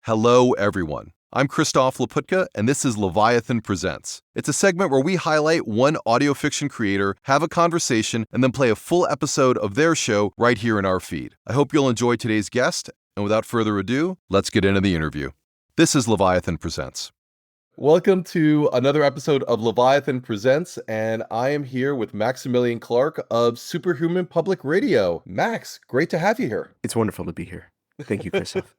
Hello, everyone. I'm Christoph Laputka, and this is Leviathan Presents. It's a segment where we highlight one audio fiction creator, have a conversation, and then play a full episode of their show right here in our feed. I hope you'll enjoy today's guest, and without further ado, let's get into the interview. This is Leviathan Presents. Welcome to another episode of Leviathan Presents, and I am here with Maximilian Clark of Superhuman Public Radio. Max, great to have you here. It's wonderful to be here. Thank you, Christoph.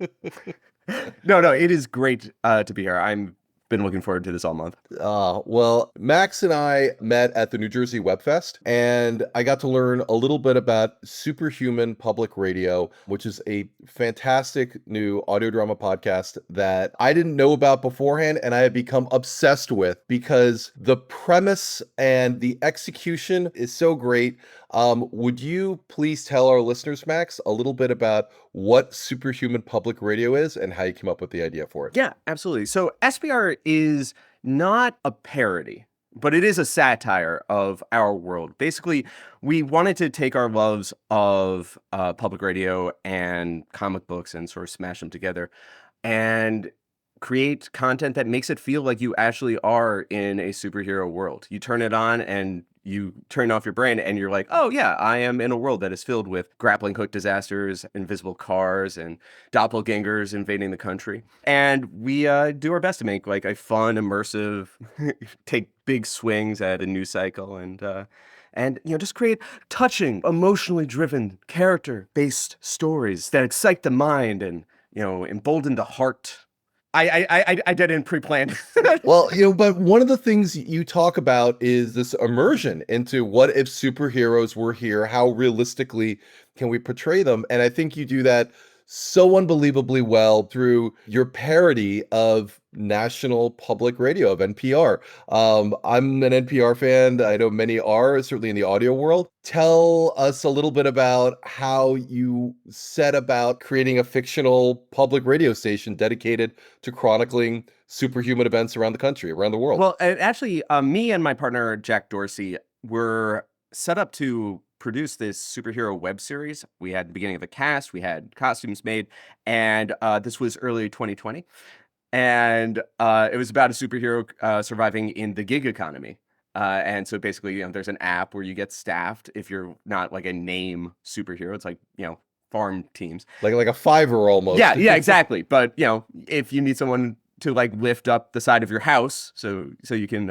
No, it is great to be here. I've been looking forward to this all month. Well, Max and I met at the New Jersey Web Fest, and I got to learn a little bit about Superhuman Public Radio, which is a fantastic new audio drama podcast that I didn't know about beforehand, and I have become obsessed with because the premise and the execution is so great. Would you please tell our listeners, Max, a little bit about what Superhuman Public Radio is and how you came up with the idea for it? Yeah, absolutely. So SPR is not a parody, but it is a satire of our world. Basically, we wanted to take our loves of public radio and comic books and sort of smash them together and create content that makes it feel like you actually are in a superhero world. You turn it on and you turn off your brain and you're like, oh yeah, I am in a world that is filled with grappling hook disasters, invisible cars, and doppelgangers invading the country. And we do our best to make like a fun, immersive, take big swings at a news cycle and just create touching, emotionally driven, character-based stories that excite the mind and embolden the heart. I didn't pre-plan. Well, but one of the things you talk about is this immersion into what if superheroes were here? How realistically can we portray them? And I think you do that so unbelievably well through your parody of National Public Radio, of NPR. I'm an NPR fan. I know many are, certainly in the audio world. Tell us a little bit about how you set about creating a fictional public radio station dedicated to chronicling superhuman events around the country, around the world. Well, actually, me and my partner, Jack Dorsey, were set up to produce this superhero web series. We had the beginning of the cast, we had costumes made, and this was early 2020. And it was about a superhero surviving in the gig economy. And so basically, there's an app where you get staffed if you're not like a name superhero. It's like, farm teams. Like a Fiverr almost. Yeah, exactly. But, if you need someone to like lift up the side of your house so you can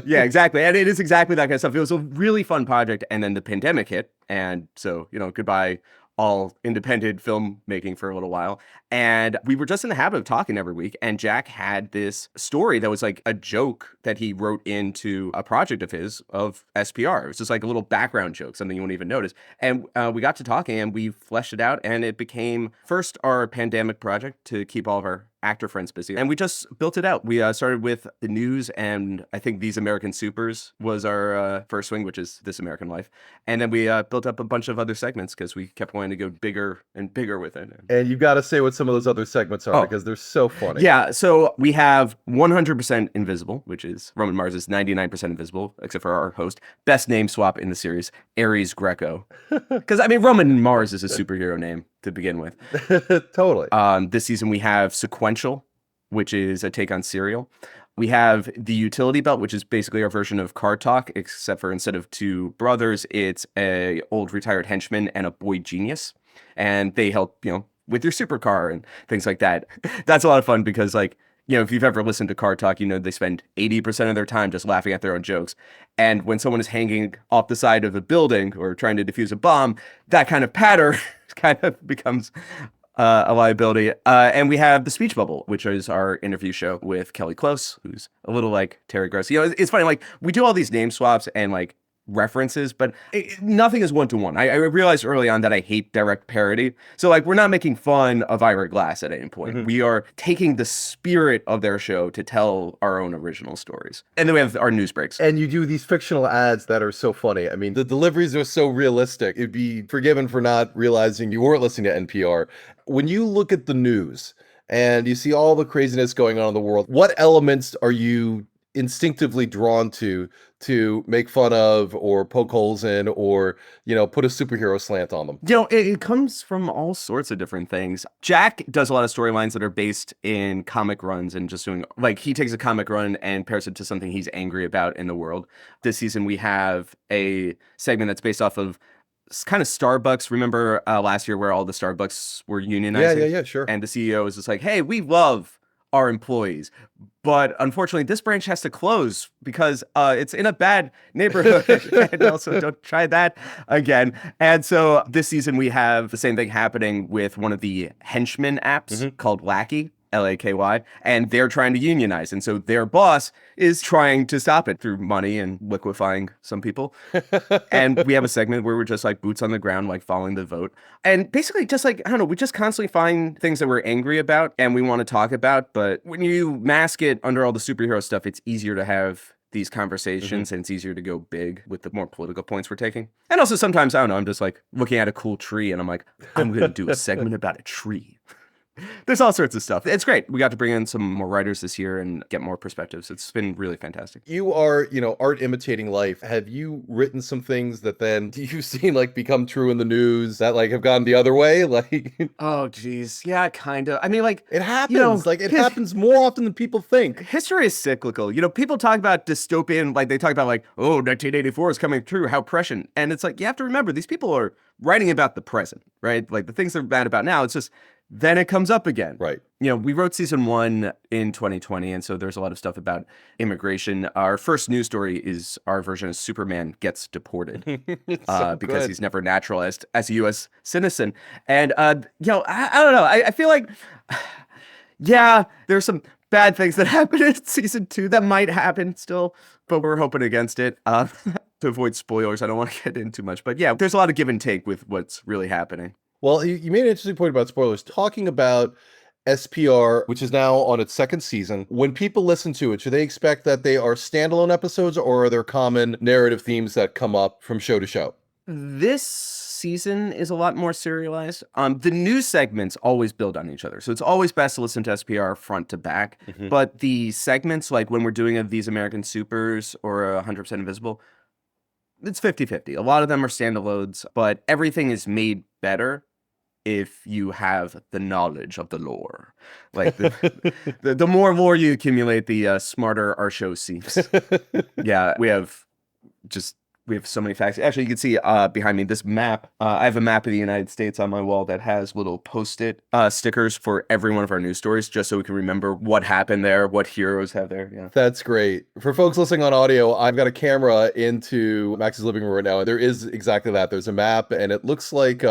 yeah, exactly. And it is exactly that kind of stuff. It was a really fun project, and then the pandemic hit, and so goodbye all independent filmmaking for a little while. And we were just in the habit of talking every week, and Jack had this story that was like a joke that he wrote into a project of his of SPR. It was just like a little background joke, something you wouldn't even notice. And we got to talking and we fleshed it out, and it became first our pandemic project to keep all of our actor friends busy. And we just built it out. We started with the news, and I think These American Supers was our first swing, which is This American Life. And then we built up a bunch of other segments because we kept wanting to go bigger and bigger with it. And you've got to say what some of those other segments are because they're so funny. Yeah, so we have 100% Invisible, which is Roman Mars is 99% invisible, except for our host. Best name swap in the series, Ares Greco. Because, Roman Mars is a superhero name to begin with. Totally. This season we have Sequential, which is a take on Serial. We have the Utility Belt, which is basically our version of Card Talk, except for instead of two brothers, it's a old retired henchman and a boy genius. And they help, with your supercar and things like that. That's a lot of fun because, like, if you've ever listened to Card Talk, they spend 80% of their time just laughing at their own jokes. And when someone is hanging off the side of a building or trying to defuse a bomb, that kind of patter kind of becomes a liability. And we have The Speech Bubble, which is our interview show with Kelly Close, who's a little like Terry Gross. It's funny, like, we do all these name swaps and, like, references, but nothing is one-to-one. I realized early on that I hate direct parody. So, like, we're not making fun of Ira Glass at any point. Mm-hmm. We are taking the spirit of their show to tell our own original stories. And then we have our news breaks. And you do these fictional ads that are so funny. The deliveries are so realistic. It'd be forgiven for not realizing you weren't listening to NPR. When you look at the news and you see all the craziness going on in the world, what elements are you instinctively drawn to make fun of or poke holes in or, put a superhero slant on them? It comes from all sorts of different things. Jack does a lot of storylines that are based in comic runs and just doing, like, he takes a comic run and pairs it to something he's angry about in the world. This season, we have a segment that's based off of kind of Starbucks. Remember last year where all the Starbucks were unionizing? Yeah, sure. And the CEO is just like, hey, we love our employees, but unfortunately this branch has to close because it's in a bad neighborhood. And also don't try that again. And so this season we have the same thing happening with one of the henchmen apps called Lackey, Laky, and they're trying to unionize. And so their boss is trying to stop it through money and liquefying some people. And we have a segment where we're just like boots on the ground, like following the vote. And basically just like, I don't know, we just constantly find things that we're angry about and we want to talk about. But when you mask it under all the superhero stuff, it's easier to have these conversations and it's easier to go big with the more political points we're taking. And also sometimes, I don't know, I'm just like looking at a cool tree and I'm like, I'm going to do a segment about a tree. There's all sorts of stuff. It's great. We got to bring in some more writers this year and get more perspectives. It's been really fantastic. You are, art imitating life. Have you written some things that then you've seen like become true in the news that like have gone the other way? Like, oh, geez. Yeah, kind of. I mean, like, it happens. It happens more often than people think. History is cyclical. People talk about dystopian, like they talk about like, oh, 1984 is coming true. How prescient. And it's like, you have to remember, these people are writing about the present, right? Like the things they're mad about now, it's just, then it comes up again. Right. We wrote season 1 in 2020, and so there's a lot of stuff about immigration. Our first news story is our version of Superman gets deported because he's never naturalized as a U.S. citizen. And, I don't know. I feel like, yeah, there's some bad things that happen in season 2 that might happen still, but we're hoping against it. To avoid spoilers, I don't want to get into too much. But yeah, there's a lot of give and take with what's really happening. Well, you made an interesting point about spoilers. Talking about SPR, which is now on its second season, when people listen to it, should they expect that they are standalone episodes or are there common narrative themes that come up from show to show? This season is a lot more serialized. The news segments always build on each other. So it's always best to listen to SPR front to back. But the segments, like when we're doing These American Supers or 100% Invisible, it's 50-50. A lot of them are standalones, but everything is made better if you have the knowledge of the lore. Like the more lore you accumulate, the smarter our show seems. Yeah, we have so many facts. Actually, you can see behind me this map. I have a map of the United States on my wall that has little Post-it stickers for every one of our news stories, just so we can remember what happened there, what heroes have there. Yeah, that's great. For folks listening on audio, I've got a camera into Max's living room right now, and there is exactly that. There's a map, and it looks like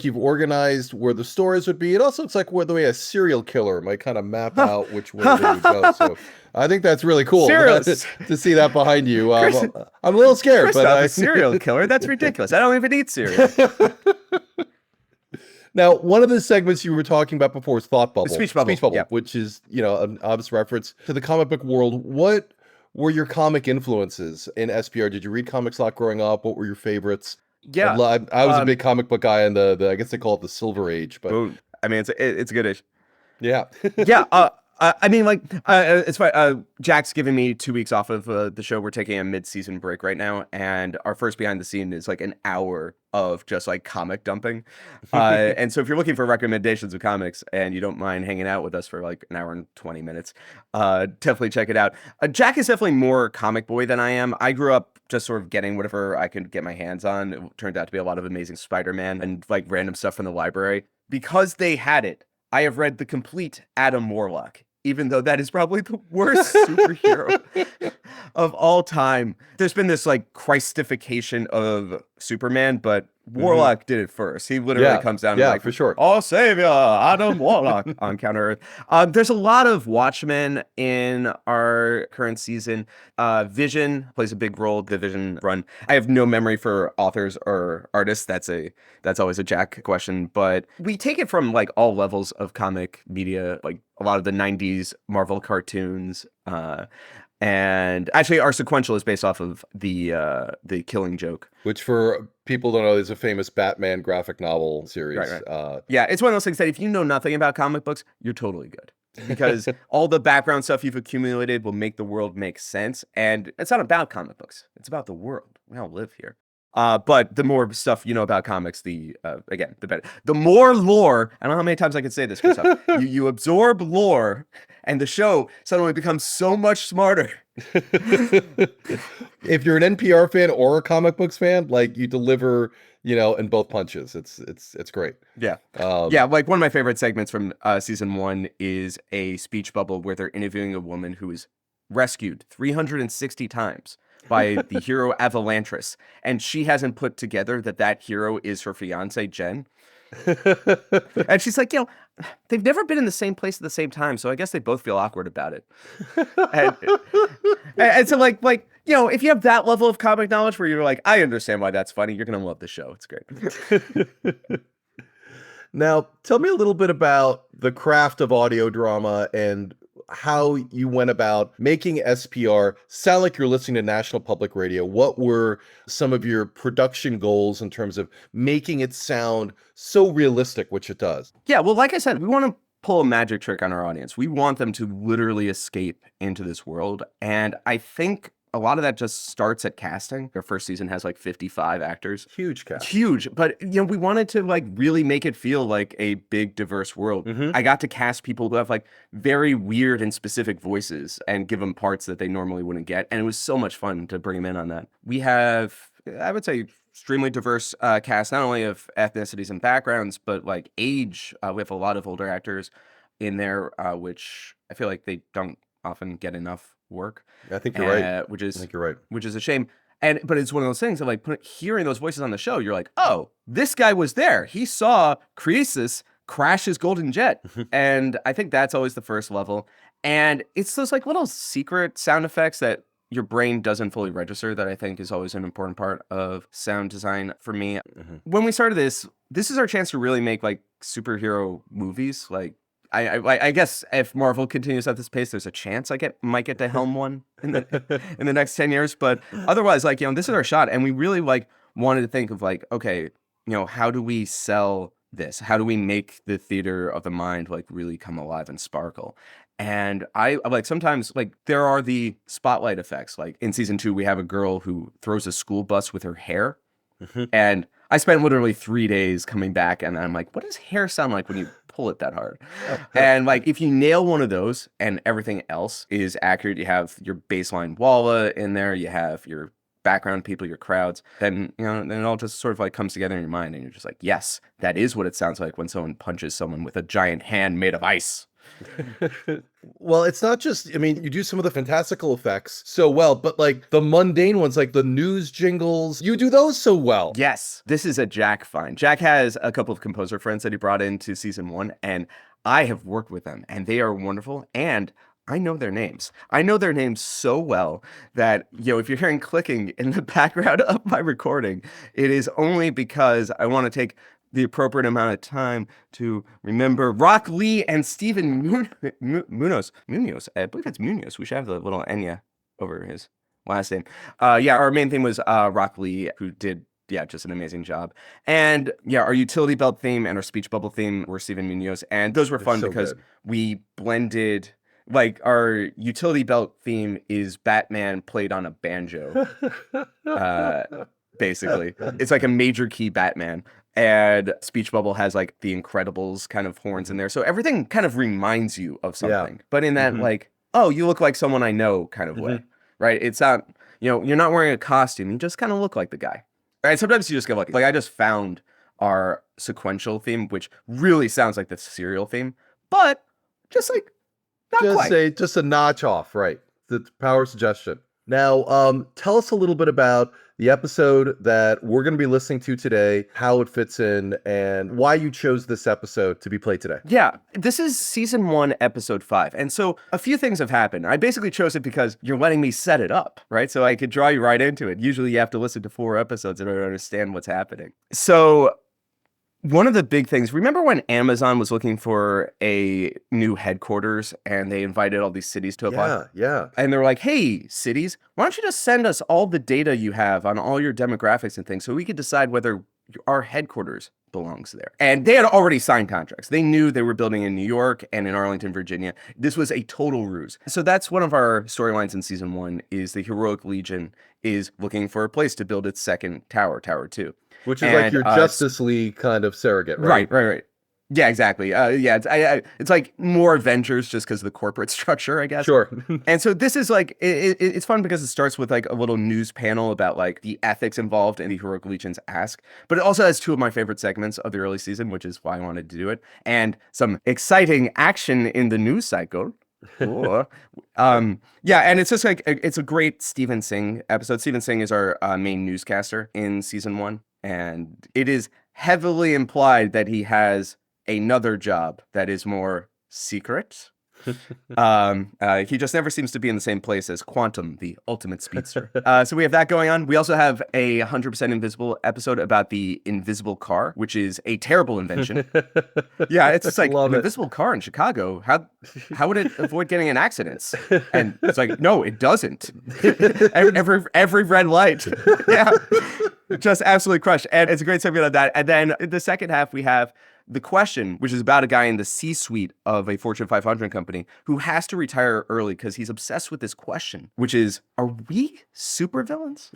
you've organized where the stories would be. It also looks like where the way a serial killer might kind of map out which way they would go. So I think that's really cool to see that behind you. I'm a little scared, but a serial killer? That's ridiculous. I don't even eat cereal. Now, one of the segments you were talking about before is Thought Bubble. Speech Bubble, yeah. Which is, an obvious reference to the comic book world. What were your comic influences in SPR? Did you read comics a lot growing up? What were your favorites? Yeah, I was a big comic book guy in the I guess they call it the Silver Age, but I mean it's a good age. Yeah, yeah. I mean, like, it's fine. Jack's giving me 2 weeks off of the show. We're taking a mid-season break right now, and our first behind the scene is like an hour of just like comic dumping. And so if you're looking for recommendations of comics and you don't mind hanging out with us for like an hour and 20 minutes, definitely check it out. Jack is definitely more comic boy than I am. I grew up just sort of getting whatever I could get my hands on. It turned out to be a lot of Amazing Spider-Man and like random stuff from the library. Because they had it, I have read the complete Adam Warlock, even though that is probably the worst superhero of all time. There's been this like Christification of Superman, but Warlock did it first. He literally comes down and like, for sure. Oh, savior, Adam Warlock on Counter Earth. There's a lot of Watchmen in our current season. Vision plays a big role, the Vision run. I have no memory for authors or artists. That's always a Jack question, but we take it from like all levels of comic media, like a lot of the 90s Marvel cartoons, and actually our sequential is based off of the Killing Joke, which for people who don't know is a famous Batman graphic novel series. Right. Yeah, it's one of those things that if you know nothing about comic books, you're totally good. because all the background stuff you've accumulated will make the world make sense. And it's not about comic books. It's about the world. We all live here. But the more stuff you know about comics, the again, the better. The more lore, I don't know how many times I can say this, Christoph. You absorb lore, and the show suddenly becomes so much smarter. If you're an NPR fan or a comic books fan, like you deliver, in both punches. It's great. Yeah. Like one of my favorite segments from season 1 is a speech bubble where they're interviewing a woman who was rescued 360 times by the hero Avalantris, and she hasn't put together that hero is her fiance Jen. And she's like, they've never been in the same place at the same time, so I guess they both feel awkward about it. And so like if you have that level of comic knowledge where you're like, I understand why that's funny, you're gonna love the show. It's great. Now, tell me a little bit about the craft of audio drama and how you went about making SPR sound like you're listening to National Public Radio. What were some of your production goals in terms of making it sound so realistic, which it does? Yeah, well, like I said, we want to pull a magic trick on our audience. We want them to literally escape into this world. And I think a lot of that just starts at casting. Their first season has like 55 actors. Huge cast. Huge. But, we wanted to like really make it feel like a big, diverse world. Mm-hmm. I got to cast people who have like very weird and specific voices and give them parts that they normally wouldn't get. And it was so much fun to bring them in on that. We have, I would say, extremely diverse cast, not only of ethnicities and backgrounds, but like age. We have a lot of older actors in there, which I feel like they don't often get enough work. I think you're right. I think you're right. Which is a shame. But it's one of those things of like hearing those voices on the show, you're like, oh, this guy was there. He saw Croesus crash his golden jet. And I think that's always the first level. And it's those like little secret sound effects that your brain doesn't fully register that I think is always an important part of sound design for me. When we started this is our chance to really make like superhero movies. Like I guess if Marvel continues at this pace, there's a chance I might get to helm one in the next 10 years. But otherwise, like, this is our shot. And we really like wanted to think of like, okay, how do we sell this? How do we make the theater of the mind like really come alive and sparkle? And I like sometimes like there are the spotlight effects. Like in season 2, we have a girl who throws a school bus with her hair. And I spent literally 3 days coming back and I'm like, what does hair sound like when you pull it that hard? And like if you nail one of those and everything else is accurate, you have your baseline walla in there, you have your background people, your crowds, then then it all just sort of like comes together in your mind and you're just like, yes, that is what it sounds like when someone punches someone with a giant hand made of ice. Well, it's not just, you do some of the fantastical effects so well, but like the mundane ones, like the news jingles, you do those so well. Yes. This is a Jack find. Jack has a couple of composer friends that he brought into season 1, and I have worked with them, and they are wonderful, and I know their names. I know their names so well that, if you're hearing clicking in the background of my recording, it is only because I want to take the appropriate amount of time to remember Rock Lee and Stephen Munoz. I believe it's Munoz. We should have the little Enya over his last name. Our main theme was Rock Lee, who did just an amazing job. And our utility belt theme and our speech bubble theme were Stephen Munoz. And those were fun because we blended, like our utility belt theme is Batman played on a banjo. Basically. It's like a major key Batman. And Speech Bubble has like the Incredibles kind of horns in there. So everything kind of reminds you of something. But in that like, oh, you look like someone I know kind of way, right? It's not, you're not wearing a costume. You just kind of look like the guy. Right? Sometimes you just get lucky. Like I just found our sequential theme, which really sounds like the serial theme, but just like not quite. Just a notch off, right? The power of suggestion. Now, tell us a little bit about the episode that we're going to be listening to today, how it fits in, and why you chose this episode to be played today. Yeah, this is season 1, episode 5. And so a few things have happened. I basically chose it because you're letting me set it up, right? So I could draw you right into it. Usually you have to listen to 4 episodes in order to understand what's happening. So one of the big things, remember when Amazon was looking for a new headquarters and they invited all these cities to apply? Yeah. And they're like, hey, cities, why don't you just send us all the data you have on all your demographics and things so we could decide whether our headquarters belongs there. And they had already signed contracts. They knew they were building in New York and in Arlington, Virginia. This was a total ruse. So that's one of our storylines in season 1 is the Heroic Legion is looking for a place to build its second tower, Tower 2. Which is like your Justice League kind of surrogate, right? Right. Yeah, exactly. It's like more Avengers just because of the corporate structure, I guess. Sure. And so this is like, it's fun because it starts with like a little news panel about like the ethics involved in the Heroic Legion's ask, but it also has 2 of my favorite segments of the early season, which is why I wanted to do it, and some exciting action in the news cycle. Cool. And it's just like, it's a great Steven Singh episode. Steven Singh is our main newscaster in season 1, and it is heavily implied that he has another job that is more secret. He just never seems to be in the same place as Quantum, the ultimate speedster. So we have that going on. We also have a 100% Invisible episode about the invisible car, which is a terrible invention. Yeah, it's just like an invisible car in Chicago. How would it avoid getting in accidents? And it's like, no, it doesn't. every red light. Yeah, just absolutely crushed. And it's a great segment on that. And then in the second half, we have The Question, which is about a guy in the C-suite of a Fortune 500 company who has to retire early because he's obsessed with this question, which is, are we supervillains?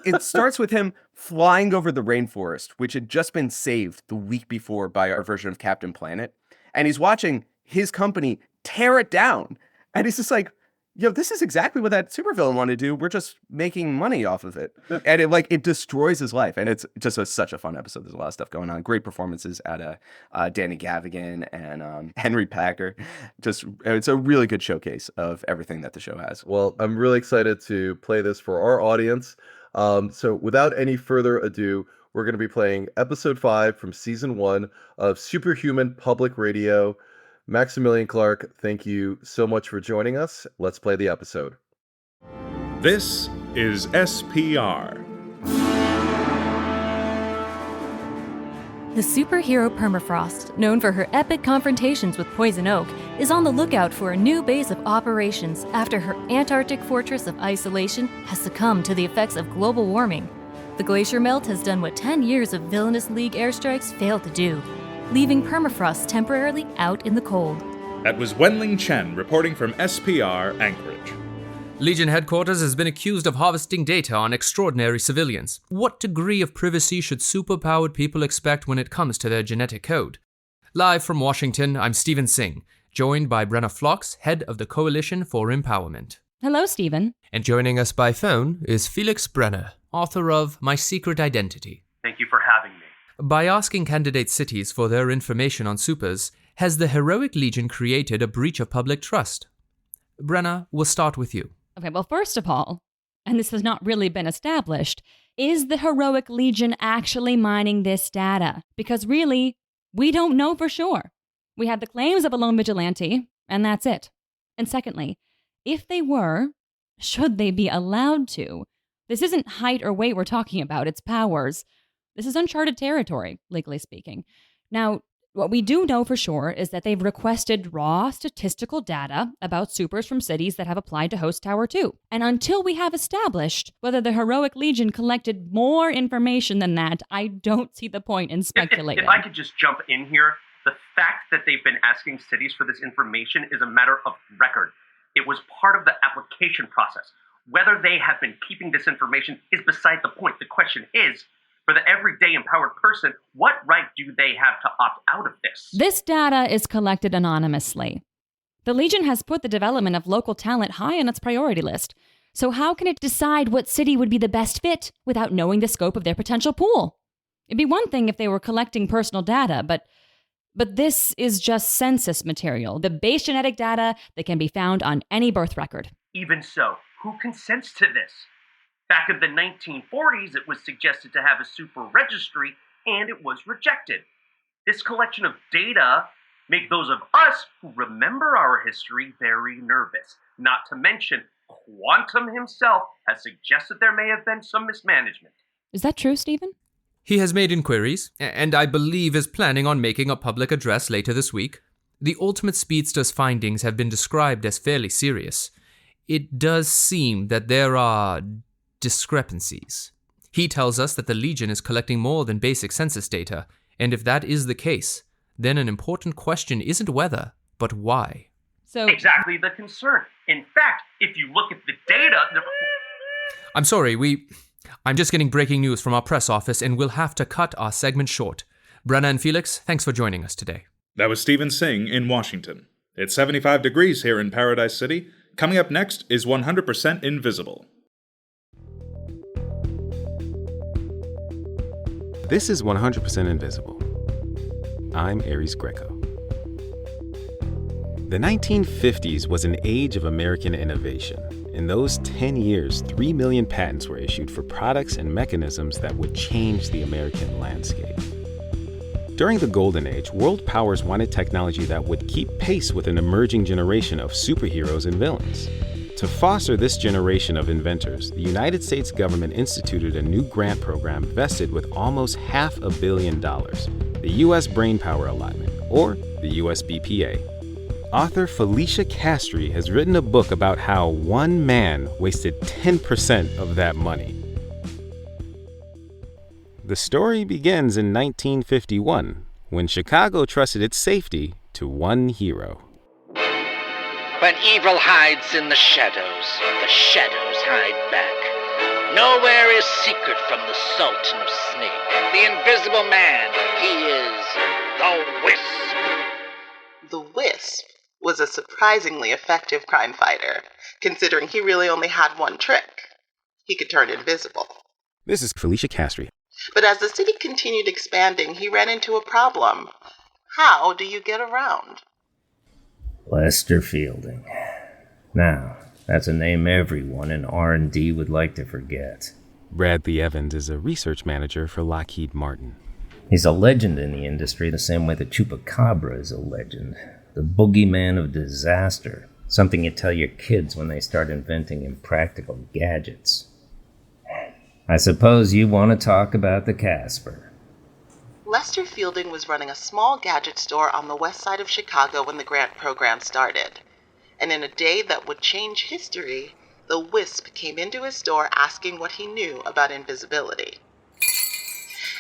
It starts with him flying over the rainforest, which had just been saved the week before by our version of Captain Planet. And he's watching his company tear it down. And he's just like, yo, this is exactly what that supervillain wanted to do. We're just making money off of it. And it destroys his life. And it's just such a fun episode. There's a lot of stuff going on. Great performances out of Danny Gavigan and Henry Packer. It's a really good showcase of everything that the show has. Well, I'm really excited to play this for our audience. So without any further ado, we're going to be playing episode 5 from season 1 of Superhuman Public Radio. Maximilian Clark, thank you so much for joining us. Let's play the episode. This is SPR. The superhero Permafrost, known for her epic confrontations with Poison Oak, is on the lookout for a new base of operations after her Antarctic fortress of isolation has succumbed to the effects of global warming. The glacier melt has done what 10 years of villainous League airstrikes failed to do, leaving Permafrost temporarily out in the cold. That was Wenling Chen reporting from SPR Anchorage. Legion headquarters has been accused of harvesting data on extraordinary civilians. What degree of privacy should superpowered people expect when it comes to their genetic code? Live from Washington, I'm Steven Singh, joined by Brenna Phlox, head of the Coalition for Empowerment. Hello, Steven. And joining us by phone is Felix Brenner, author of My Secret Identity. Thank you for having me. By asking candidate cities for their information on supers, has the Heroic Legion created a breach of public trust? Brenna, we'll start with you. Okay, well, first of all, and this has not really been established, is the Heroic Legion actually mining this data? Because really, we don't know for sure. We have the claims of a lone vigilante, and that's it. And secondly, if they were, should they be allowed to? This isn't height or weight we're talking about, it's powers. This is uncharted territory, legally speaking. Now, what we do know for sure is that they've requested raw statistical data about supers from cities that have applied to host Tower 2. And until we have established whether the Heroic Legion collected more information than that, I don't see the point in speculating. If I could just jump in here, the fact that they've been asking cities for this information is a matter of record. It was part of the application process. Whether they have been keeping this information is beside the point. The question is, for the everyday empowered person, what right do they have to opt out of this? This data is collected anonymously. The Legion has put the development of local talent high on its priority list. So how can it decide what city would be the best fit without knowing the scope of their potential pool? It'd be one thing if they were collecting personal data, but this is just census material, the base genetic data that can be found on any birth record. Even so, who consents to this? Back in the 1940s, it was suggested to have a super registry, and it was rejected. This collection of data make those of us who remember our history very nervous. Not to mention, Quantum himself has suggested there may have been some mismanagement. Is that true, Stephen? He has made inquiries, and I believe is planning on making a public address later this week. The Ultimate Speedster's findings have been described as fairly serious. It does seem that there are discrepancies. He tells us that the Legion is collecting more than basic census data, And if that is the case, then an important question isn't whether, but why. So Exactly the concern. In fact, if you look at the data... I'm sorry, I'm just getting breaking news from our press office, and we'll have to cut our segment short. Brenna and Felix, thanks for joining us today. That was Stephen Singh in Washington. It's 75 degrees here in Paradise City. Coming up next is 100% Invisible. This is 100% Invisible. I'm Aries Greco. The 1950s was an age of American innovation. In those 10 years, 3 million patents were issued for products and mechanisms that would change the American landscape. During the Golden Age, world powers wanted technology that would keep pace with an emerging generation of superheroes and villains. To foster this generation of inventors, the United States government instituted a new grant program vested with almost $500 million, the U.S. Brainpower Allotment, or the USBPA. Author Felicia Castry has written a book about how one man wasted 10% of that money. The story begins in 1951, when Chicago trusted its safety to one hero. When evil hides in the shadows hide back. Nowhere is secret from the Sultan of Snake. The Invisible Man, he is the Wisp. The Wisp was a surprisingly effective crime fighter, considering he really only had one trick. He could turn invisible. This is Felicia Castry. But as the city continued expanding, he ran into a problem. How do you get around? Lester Fielding. Now, that's a name everyone in R&D would like to forget. Bradley Evans is a research manager for Lockheed Martin. He's a legend in the industry the same way the Chupacabra is a legend. The boogeyman of disaster. Something you tell your kids when they start inventing impractical gadgets. I suppose you want to talk about the Casper. Lester Fielding was running a small gadget store on the west side of Chicago when the grant program started. And in a day that would change history, the Wisp came into his store asking what he knew about invisibility.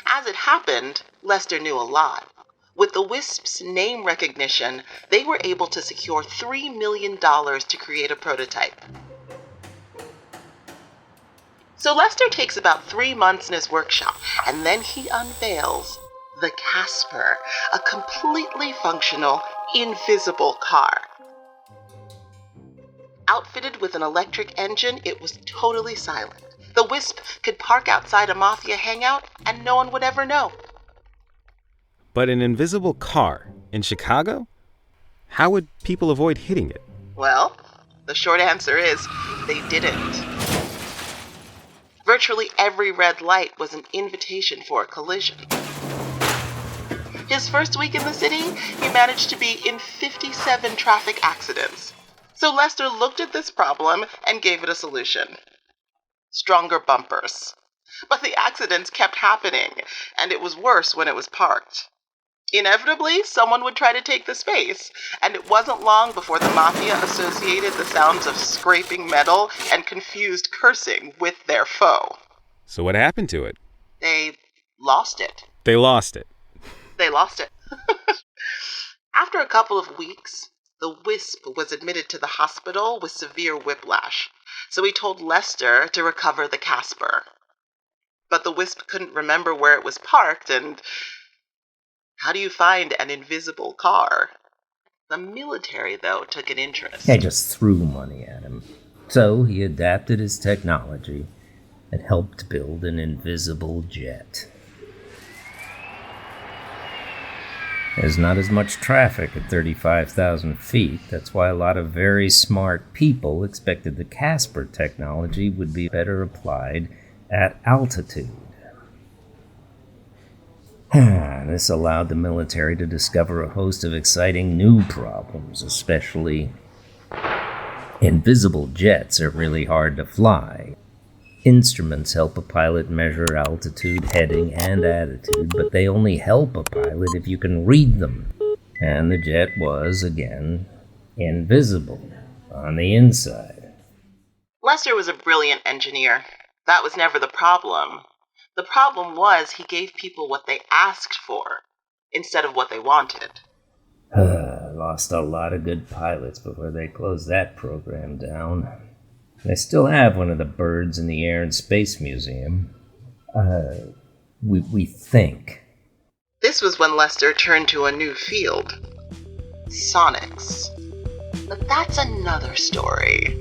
As it happened, Lester knew a lot. With the Wisp's name recognition, they were able to secure $3 million to create a prototype. So Lester takes about 3 months in his workshop, and then he unveils the Casper, a completely functional, invisible car. Outfitted with an electric engine, it was totally silent. The Wisp could park outside a mafia hangout, and no one would ever know. But an invisible car in Chicago? How would people avoid hitting it? Well, the short answer is they didn't. Virtually every red light was an invitation for a collision. His first week in the city, he managed to be in 57 traffic accidents. So Lester looked at this problem and gave it a solution. Stronger bumpers. But the accidents kept happening, and it was worse when it was parked. Inevitably, someone would try to take the space, and it wasn't long before the mafia associated the sounds of scraping metal and confused cursing with their foe. So what happened to it? They lost it. They lost it. They lost it. After a couple of weeks, the Wisp was admitted to the hospital with severe whiplash, so he told Lester to recover the Casper. But the Wisp couldn't remember where it was parked, and how do you find an invisible car? The military, though, took an interest. They just threw money at him. So he adapted his technology and helped build an invisible jet. There's not as much traffic at 35,000 feet. That's why a lot of very smart people expected the Casper technology would be better applied at altitude. This allowed the military to discover a host of exciting new problems, especially invisible jets are really hard to fly. Instruments help a pilot measure altitude, heading, and attitude, but they only help a pilot if you can read them. And the jet was, again, invisible on the inside. Lester was a brilliant engineer. That was never the problem. The problem was he gave people what they asked for instead of what they wanted. Lost a lot of good pilots before they closed that program down. They still have one of the birds in the Air and Space Museum. We think. This was when Lester turned to a new field. Sonics. But that's another story.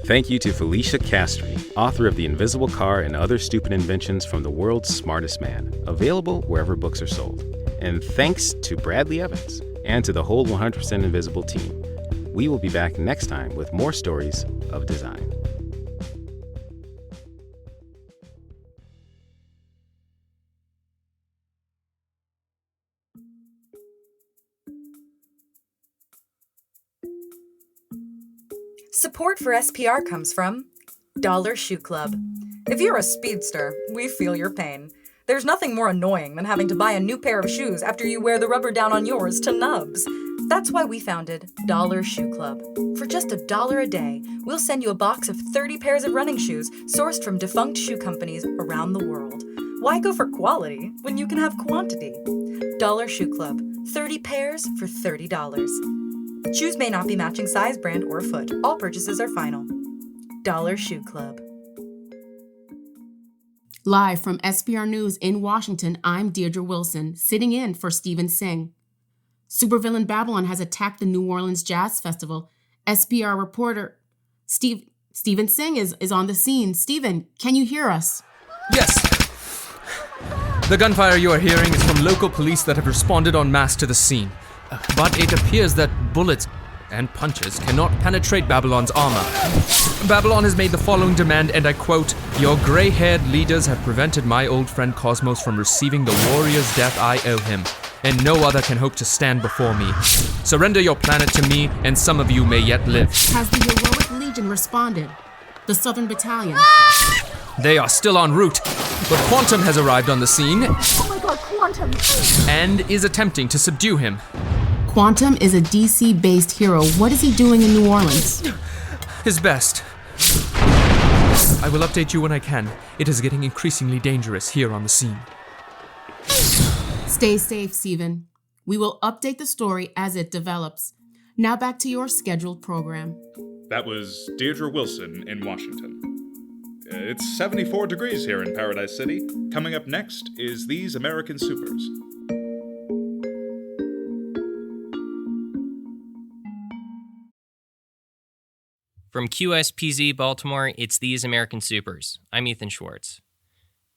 Thank you to Felicia Castry, author of The Invisible Car and Other Stupid Inventions from the World's Smartest Man, available wherever books are sold. And thanks to Bradley Evans and to the whole 100% Invisible team. We will be back next time with more stories of design. Support for SPR comes from Dollar Shoe Club. If you're a speedster, we feel your pain. There's nothing more annoying than having to buy a new pair of shoes after you wear the rubber down on yours to nubs. That's why we founded Dollar Shoe Club. For just $1 a day, we'll send you a box of 30 pairs of running shoes sourced from defunct shoe companies around the world. Why go for quality when you can have quantity? Dollar Shoe Club, 30 pairs for $30. Shoes may not be matching size, brand, or foot. All purchases are final. Dollar Shoe Club. Live from SPR News in Washington, I'm Deirdre Wilson, sitting in for Stephen Singh. Supervillain Babylon has attacked the New Orleans Jazz Festival. SPR reporter Stephen Singh is on the scene. Stephen, can you hear us? Yes. The gunfire you are hearing is from local police that have responded en masse to the scene. But it appears that bullets and punches cannot penetrate Babylon's armor. Babylon has made the following demand, and I quote, "Your gray-haired leaders have prevented my old friend Cosmos from receiving the warrior's death I owe him, and no other can hope to stand before me. Surrender your planet to me, and some of you may yet live." Has the heroic Legion responded? The Southern Battalion? They are still en route, but Quantum has arrived on the scene. Oh my god, Quantum! And is attempting to subdue him. Quantum is a DC-based hero. What is he doing in New Orleans? His best. I will update you when I can. It is getting increasingly dangerous here on the scene. Stay safe, Stephen. We will update the story as it develops. Now back to your scheduled program. That was Deirdre Wilson in Washington. It's 74 degrees here in Paradise City. Coming up next is These American Supers. From QSPZ Baltimore, it's These American Supers. I'm Ethan Schwartz.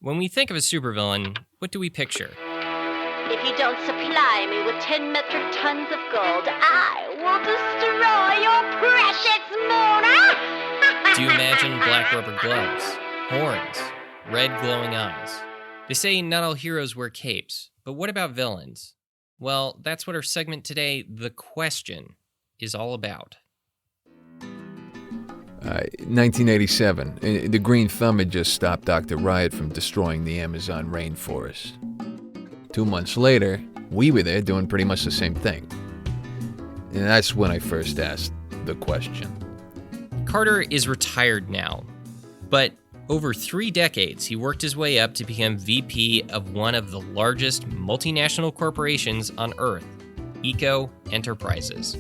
When we think of a supervillain, what do we picture? If you don't supply me with 10 metric tons of gold, I will destroy your precious moon! Do you imagine black rubber gloves, horns, red glowing eyes? They say not all heroes wear capes, but what about villains? Well, that's what our segment today, The Question, is all about. 1987. The Green Thumb had just stopped Dr. Riot from destroying the Amazon rainforest. 2 months later, we were there doing pretty much the same thing. And that's when I first asked the question. Carter is retired now, but over 3 decades, he worked his way up to become VP of one of the largest multinational corporations on Earth, Eco Enterprises.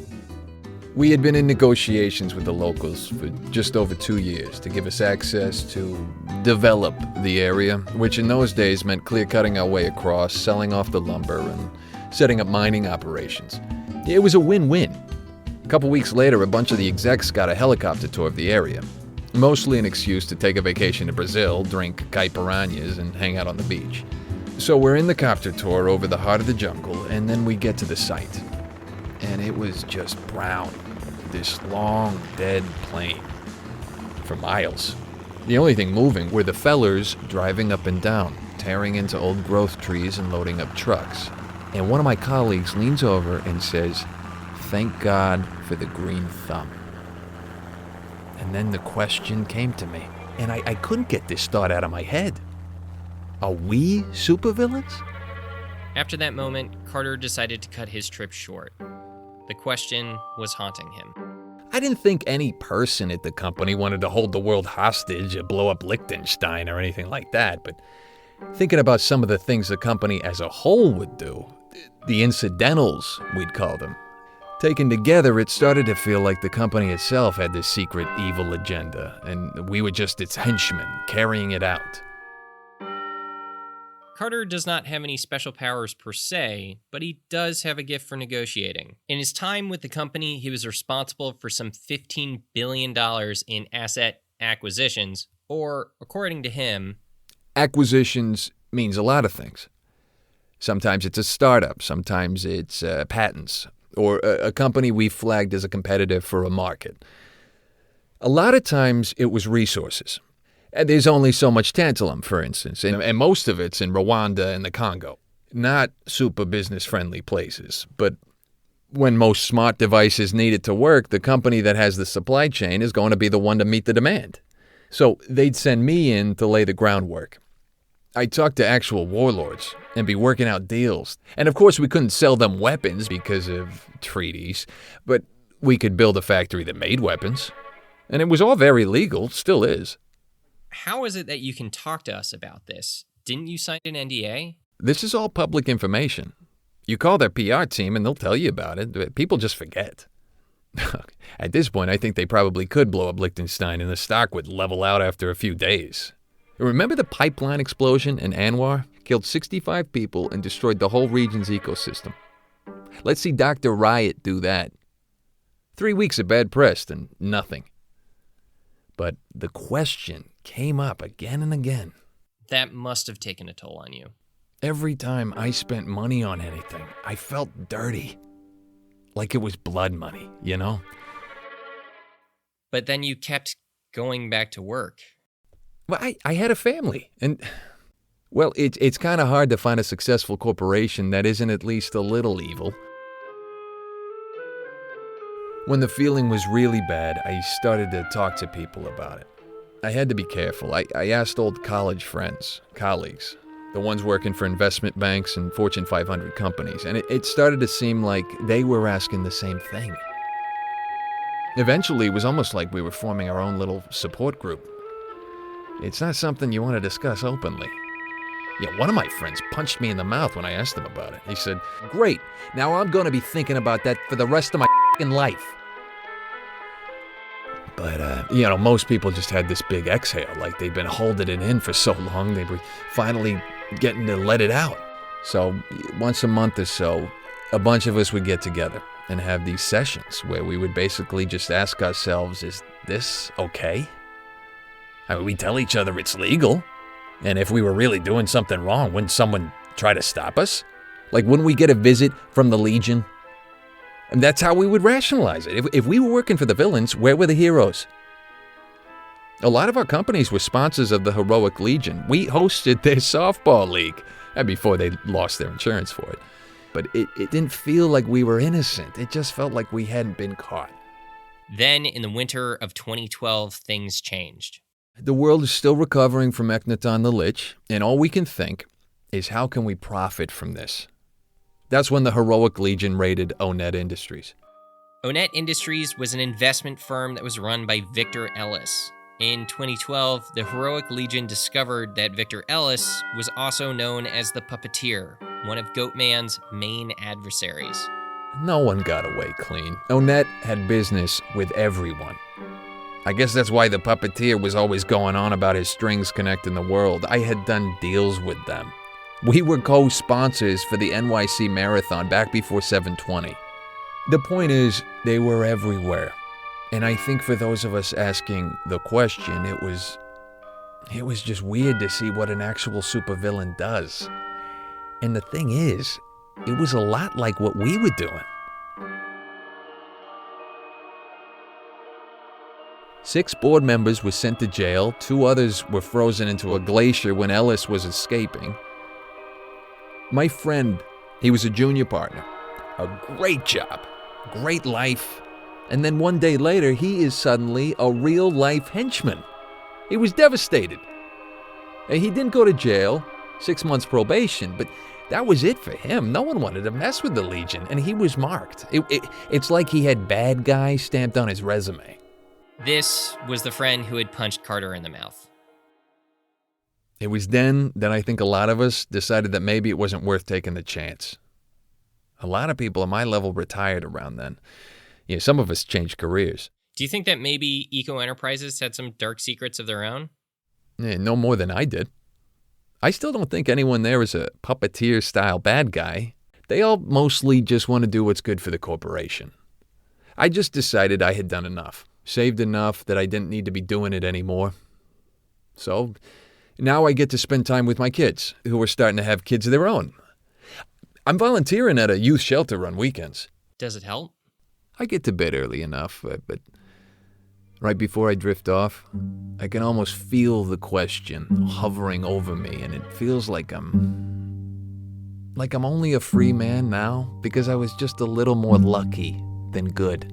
We had been in negotiations with the locals for just over 2 years to give us access to develop the area, which in those days meant clear-cutting our way across, selling off the lumber, and setting up mining operations. It was a win-win. A couple weeks later, a bunch of the execs got a helicopter tour of the area, mostly an excuse to take a vacation to Brazil, drink caipiranhas, and hang out on the beach. So we're in the copter tour over the heart of the jungle, and then we get to the site. And it was just brown. This long, dead plain. For miles. The only thing moving were the fellers driving up and down, tearing into old growth trees and loading up trucks. And one of my colleagues leans over and says, "Thank God for the Green Thumb." And then the question came to me, and I couldn't get this thought out of my head. Are we supervillains? After that moment, Carter decided to cut his trip short. The question was haunting him. I didn't think any person at the company wanted to hold the world hostage or blow up Liechtenstein or anything like that, but thinking about some of the things the company as a whole would do, the incidentals, we'd call them, taken together, it started to feel like the company itself had this secret evil agenda, and we were just its henchmen carrying it out. Carter does not have any special powers per se, but he does have a gift for negotiating. In his time with the company, he was responsible for some $15 billion in asset acquisitions, or, according to him, Acquisitions means a lot of things. Sometimes it's a startup, sometimes it's patents, or a company we flagged as a competitor for a market. A lot of times it was resources. There's only so much tantalum, for instance, and most of it's in Rwanda and the Congo. Not super business-friendly places, but when most smart devices need it to work, the company that has the supply chain is going to be the one to meet the demand. So they'd send me in to lay the groundwork. I'd talk to actual warlords and be working out deals. And of course we couldn't sell them weapons because of treaties, but we could build a factory that made weapons. And it was all very legal, still is. how is it that you can talk to us about this? Didn't you sign an NDA? This is all public information. You call their PR team and they'll tell you about it. People just forget. At this point, I think they probably could blow up Liechtenstein and the stock would level out after a few days. Remember the pipeline explosion in Anwar? Killed 65 people and destroyed the whole region's ecosystem. Let's see Dr. Riot do that. 3 weeks of bad press and nothing. But the question came up again and again. That must have taken a toll on you. Every time I spent money on anything, I felt dirty. Like it was blood money, you know? But then you kept going back to work. Well, I had a family, and, well, it's kind of hard to find a successful corporation that isn't at least a little evil. When the feeling was really bad, I started to talk to people about it. I had to be careful. I asked old college friends, colleagues, the ones working for investment banks and Fortune 500 companies, and it started to seem like they were asking the same thing. Eventually, it was almost like we were forming our own little support group. It's not something you want to discuss openly. Yeah, one of my friends punched me in the mouth when I asked him about it. He said, "Great, now I'm going to be thinking about that for the rest of my life." But, most people just had this big exhale, like they'd been holding it in for so long, they were finally getting to let it out. So once a month or so, a bunch of us would get together and have these sessions where we would basically just ask ourselves, is this okay? I mean, we tell each other it's legal, and if we were really doing something wrong, wouldn't someone try to stop us? Like, wouldn't we get a visit from the Legion? And that's how we would rationalize it. If we were working for the villains, where were the heroes? A lot of our companies were sponsors of the Heroic Legion. We hosted their softball league, before they lost their insurance for it. But it didn't feel like we were innocent. It just felt like we hadn't been caught. Then, in the winter of 2012, things changed. The world is still recovering from Ecnaton the Lich, and all we can think is how can we profit from this? That's when the Heroic Legion raided Onet Industries. Onet Industries was an investment firm that was run by Victor Ellis. In 2012, the Heroic Legion discovered that Victor Ellis was also known as the Puppeteer, one of Goatman's main adversaries. No one got away clean. Onet had business with everyone. I guess that's why the Puppeteer was always going on about his strings connecting the world. I had done deals with them. We were co-sponsors for the NYC Marathon back before 720. The point is, they were everywhere. And I think for those of us asking the question, it was just weird to see what an actual supervillain does. And the thing is, it was a lot like what we were doing. 6 board members were sent to jail, 2 others were frozen into a glacier when Ellis was escaping. My friend, he was a junior partner. A great job, great life. And then one day later, he is suddenly a real-life henchman. He was devastated. He didn't go to jail, 6 months probation, but That was it for him. No one wanted to mess with the Legion, and he was marked. It's like he had bad guy stamped on his resume. This was the friend who had punched Carter in the mouth. It was then that I think a lot of us decided that maybe it wasn't worth taking the chance. A lot of people at my level retired around then. Some of us changed careers. Do you think that maybe Eco Enterprises had some dark secrets of their own? No more than I did. I still don't think anyone there is a puppeteer-style bad guy. They all mostly just want to do what's good for the corporation. I just decided I had done enough, saved enough that I didn't need to be doing it anymore. So now I get to spend time with my kids, who are starting to have kids of their own. I'm volunteering at a youth shelter on weekends. Does it help? I get to bed early enough, but right before I drift off, I can almost feel the question hovering over me, and it feels like I'm only a free man now because I was just a little more lucky than good.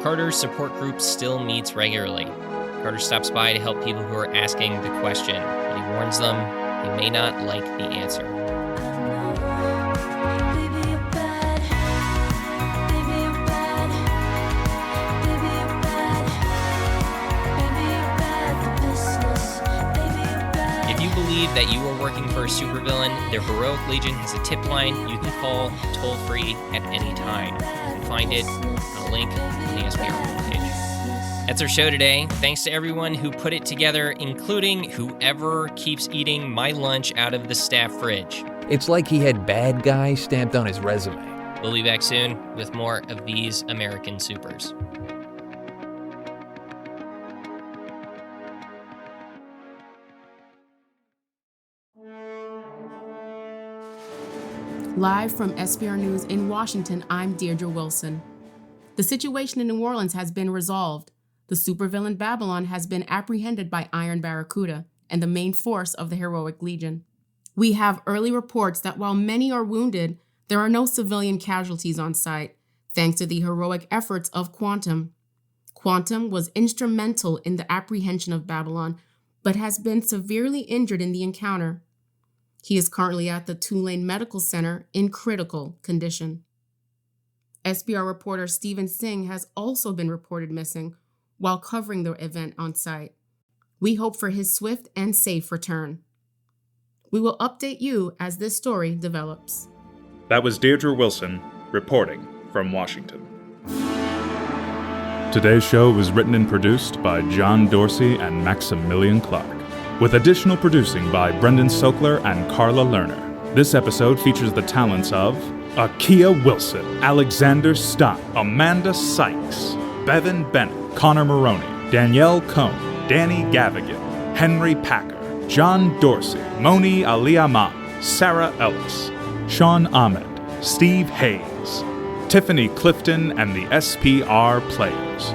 Carter's support group still meets regularly. Carter stops by to help people who are asking the question, but he warns them he may not like the answer. If you believe that you are working for a supervillain, their Heroic Legion has a tip line you can call toll-free at any time. You can find it on a link on the SPR homepage. That's our show today. Thanks to everyone who put it together, including whoever keeps eating my lunch out of the staff fridge. It's like he had bad guy stamped on his resume. We'll be back soon with more of these American supers. Live from SPR News in Washington, I'm Deirdre Wilson. The situation in New Orleans has been resolved. The supervillain Babylon has been apprehended by Iron Barracuda and the main force of the Heroic Legion. We have early reports that while many are wounded, there are no civilian casualties on site, thanks to the heroic efforts of Quantum. Quantum was instrumental in the apprehension of Babylon, but has been severely injured in the encounter. He is currently at the Tulane Medical Center in critical condition. SPR reporter Stephen Singh has also been reported missing while covering the event on site. We hope for his swift and safe return. We will update you as this story develops. That was Deirdre Wilson reporting from Washington. Today's show was written and produced by John Dorsey and Maximilian Clark, with additional producing by Brendan Sokler and Carla Lerner. This episode features the talents of Akia Wilson, Alexander Stein, Amanda Sykes, Bevan Bennett, Connor Maroney, Danielle Cohn, Danny Gavigan, Henry Packer, John Dorsey, Moni Ali Ahmad, Sarah Ellis, Sean Ahmed, Steve Hayes, Tiffany Clifton, and the SPR players,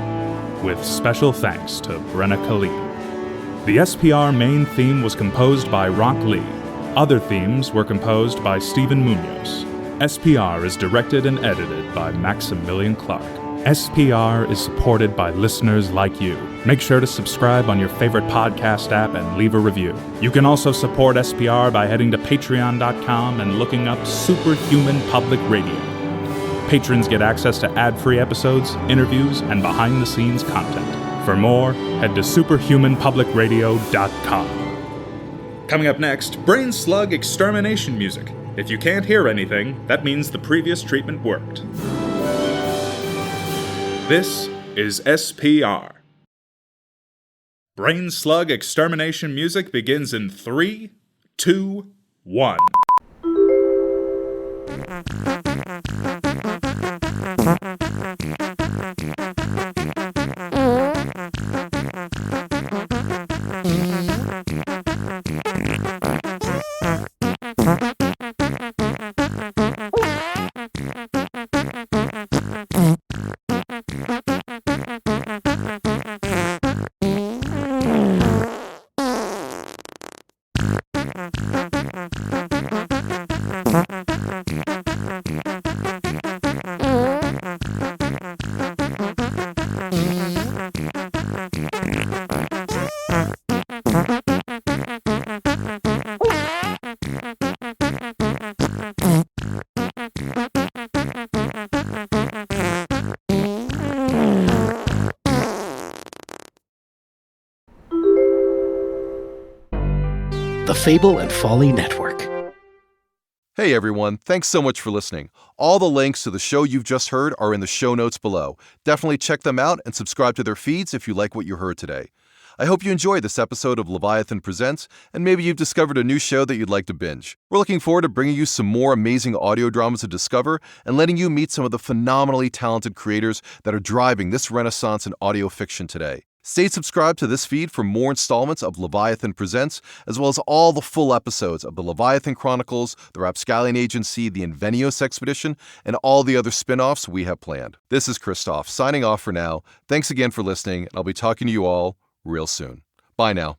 with special thanks to Brenna Khalid. The SPR main theme was composed by Rock Lee. Other themes were composed by Stephen Munoz. SPR is directed and edited by Maximilian Clark. SPR is supported by listeners like you. Make sure to subscribe on your favorite podcast app and leave a review. You can also support SPR by heading to patreon.com and looking up Superhuman Public Radio. Patrons get access to ad-free episodes, interviews, and behind-the-scenes content. For more, head to superhumanpublicradio.com. Coming up next, brain slug extermination music. If you can't hear anything, that means the previous treatment worked. This is SPR. Brain slug extermination music begins in 3, 2, 1. the Fable and Folly Network. Hey everyone, thanks so much for listening. All the links to the show you've just heard are in the show notes below. Definitely check them out and subscribe to their feeds if you like what you heard today. I hope you enjoyed this episode of Leviathan Presents, and maybe you've discovered a new show that you'd like to binge. We're looking forward to bringing you some more amazing audio dramas to discover and letting you meet some of the phenomenally talented creators that are driving this renaissance in audio fiction today. Stay subscribed to this feed for more installments of Leviathan Presents, as well as all the full episodes of the Leviathan Chronicles, the Rapscallion Agency, the Invenios Expedition, and all the other spin-offs we have planned. This is Christoph, signing off for now. Thanks again for listening, and I'll be talking to you all real soon. Bye now.